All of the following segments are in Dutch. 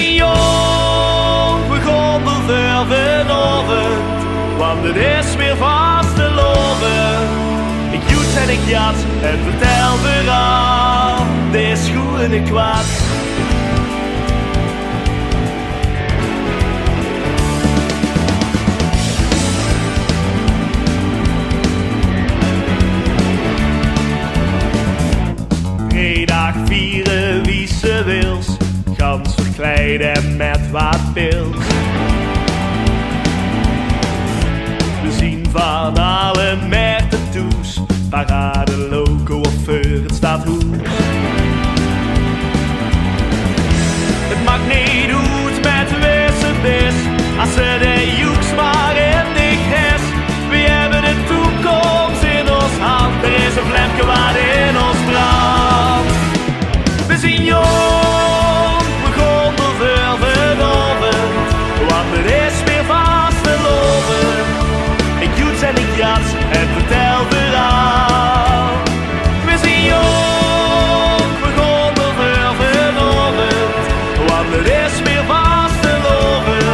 zijn jong, we gaan er ver vanavond, want het is weer vast te loven. Ik joet en ik jat en vertel verhaal, dit is goed en ik kwaad. Vrijdag vieren wie ze wils, gans verkleiden met wat pils. We zien van alle merken toes, parade, loco of voor het stadhoes. Het maakt niet uit met wie ze is, als ze de joeks maar in de gres. We hebben de toekomst in ons hand, er is een vlekje waar in ons brandt. We zien jong, we gaan er ver vanavond, want het is weer vast te loven. Ik joet en ik jat en vertel verhaal. We zien jong, we gaan er ver vanavond, want het is weer vast te loven.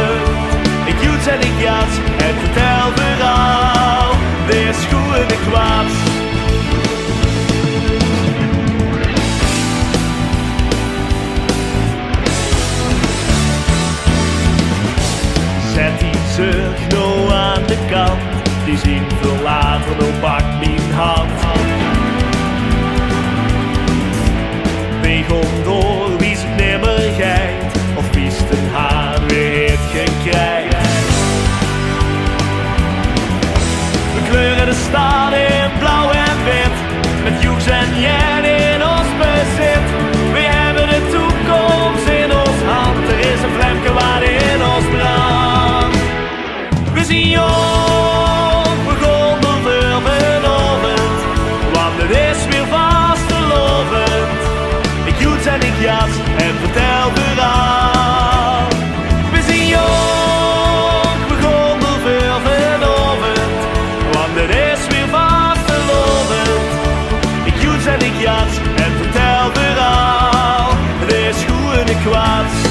Ik joet en ik jat en vertel verhaal. Dit is goed en ik kwaad. Zet die zurg nou aan de kant, die zien veel later nog pak mijn hand. Weeg om door wie het nimmer geit, of wie het haar weer het gekrijgt. We kleuren de stad in blauw en wit, met joeks en jen in ons bezit. We hebben de toekomst in ons hand, er is een vlekje waar in ons brandt. We zien jong, we gaan er ver vanavond, want het is weer vast te lovend. Ik joet en ik jat en vertel verhaal. We zien jong, we gaan er ver vanavond, want het is weer vast te lovend. Ik joet en ik jat en vertel verhaal. Het is goed en ik kwaad.